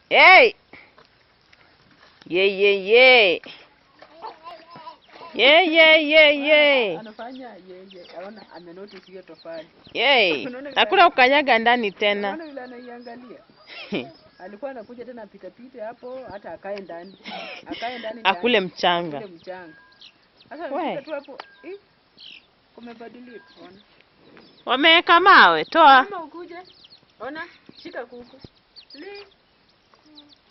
Hey! Ye ye ye. Ye ye ye ye. Anafanya yeye. Aona amenotice hiyo tofali. Ye. Hakuna kukanyaga ndani tena. Unaona yule anaiangalia. Alikuwa anakuja tena apita hapo hata akae ndani. Akae ndani. Akule mchanga. Akule mchanga. Sasa amefika tu hapo. Kumebadilika. Ona. Wameweka mawe, toa. Kama ukuje. Ona, shika kuku.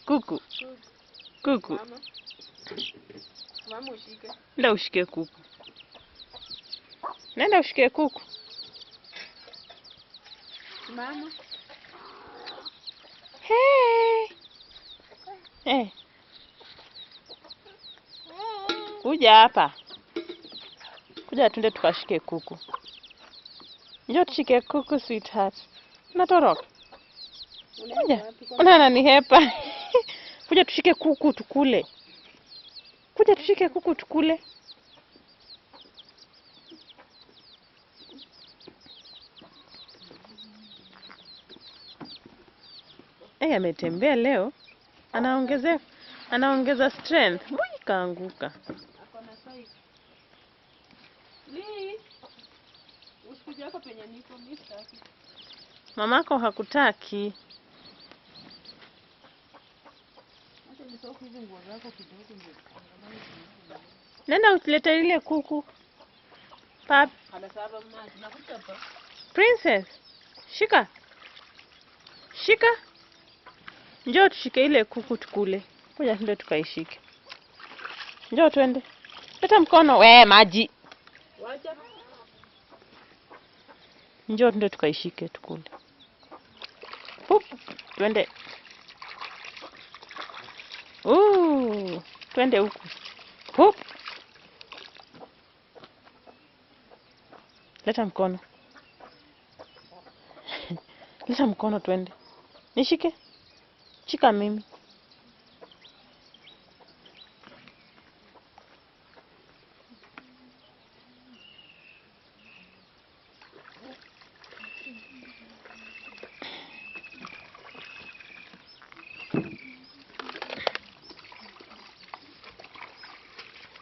Kuku. Kuku. Mama. Mama ushike. Nenda ushike kuku. Nenda ushike kuku. Mama. Hey. Hey. Kuja hapa. Kuja tunde tukashike kuku. Njoo tushike kuku sweetheart. Unatoroka? Kuja. Unaona ni hepa. Kuja tushike kuku tukule. Kuja tushike kuku tukule. Ametembea leo. Anaongeza strength. Mbona kaanguka? Akona sai. Lee. Usikuje hapa penye niko mistaki. Mamako hakutaki. Acha nisoku hizo nguo zako kidogo ndio. Nenda usilete ile kuku. Pap. Anasaba maji. Nakuja hapa. Princess. Shika. Shika. Njoo tushike ile kuku tukule. Kuja ndio tukaishike. Njoo twende. Leta mkono. Maji. Wacha. Njoo ndio tukaishike tukule. Pup. Twende. Twende huku. Pup. Leta mkono. Leta mkono twende. Nishike. Shika mimi.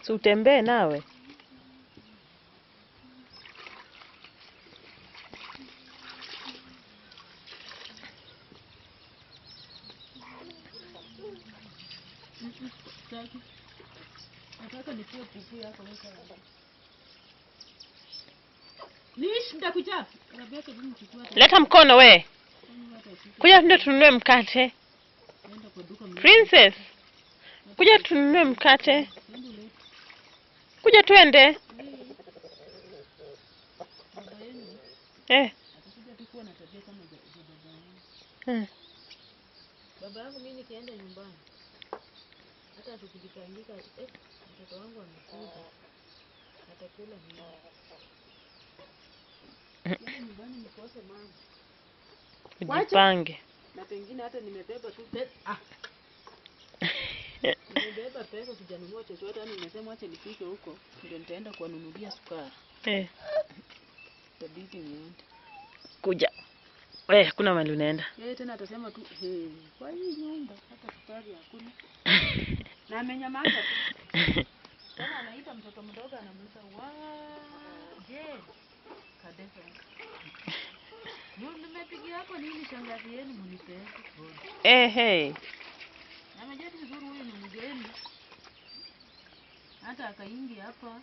Si utembee nawe. Nataka nipie kuku yako weka. Nish nitakuchapa. Unabeka mimi chukua. Leta mkono we. Kuja ndio tununue mkate. Princess. Kuja tununue mkate. Kuja twende. Baba yangu mimi nikienda nyumbani. Hata tukijipangika mtoto wangu amekuja. Atakula nini? Nyumbani nikose mama. Ujipange. Na pengine hata nimebeba tu pesa. Nimebeba pesa sijanunua chochote, yani nimesema acha nifike huko ndio nitaenda kuwanunulia sukari. Tabidi niende. Kuja. Kuna mahali unaenda. Yeye tena atasema tu, kwa hii nyumba hata sukari hakuna." Na amenyamaza tu. Tena anaita mtoto mdogo anamuita, je, Kadeka. Nimepigia hapo nini shangazi yenu mnipe? Na amejua vizuri huyu ni mgeni. Hata akaingia hapa.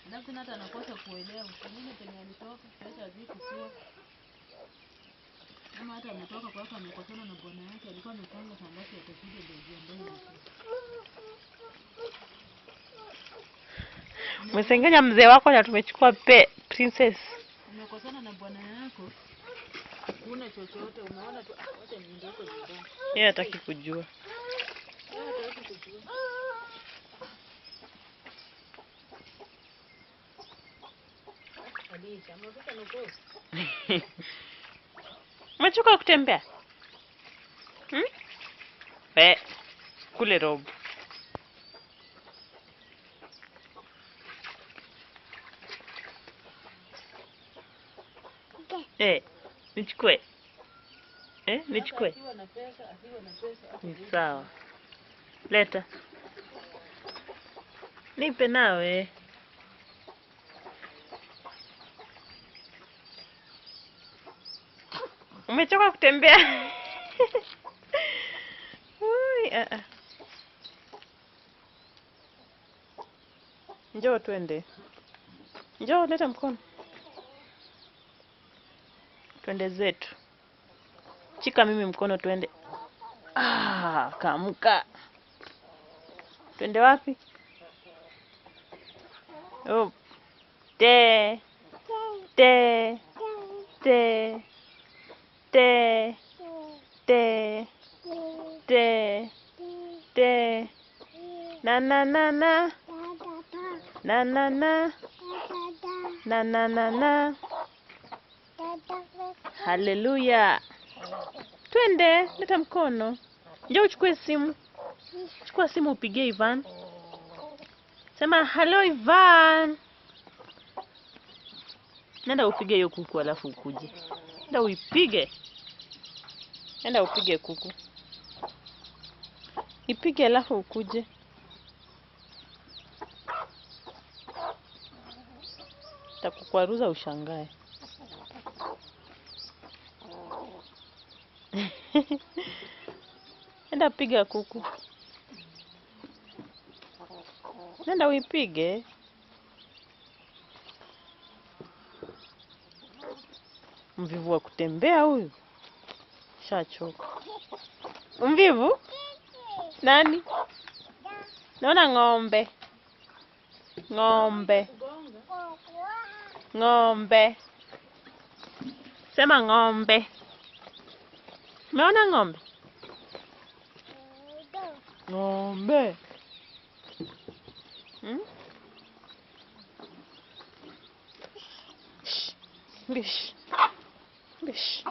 Alafu hata anakosa kuelewa. Pengine penye alitoka pesa hazikuwa. Kama hata ametoka kwa hapa amekosana na bwana yake, alikuwa amepanga shangazi atakuja ndio ambaye. Umesengenya mzee wako na tumechukua Princess. Umekosana na bwana yako. Kuna chochote umeona tu acha niendeke nyumbani. Yeye hataki kujua. Hataki kujua. Alisa, mwavuka nuko. Umechoka kutembea? Kule robo. Nichukue. Nichukue. Akiwa na pesa, Ni sawa. Leta. Nipe nawe. Umechoka kutembea? Ui, Njoo twende. Njoo leta mkono. Twende zetu. Chika mimi mkono twende. Kaamka. Twende wapi? Oh. Te. Te. Te. Te. Te. Te. Te. Na na na na. Na na na. Na na na na. Haleluya. Twende, leta mkono. Njoo uchukue simu. Chukua simu upigie Ivan. Sema hello Ivan. Nenda upige hiyo kuku alafu ukuje. Nenda uipige. Nenda upige kuku. Ipige alafu ukuje. Takukwaruza ushangae. Nenda piga kuku. Nenda uipige. Mvivu wa kutembea huyu. Shachoka. Mvivu? Nani? Naona ng'ombe. Ng'ombe. Ng'ombe. Sema ng'ombe. Umeona ng'ombe? Ng'ombe. Bish. Bish.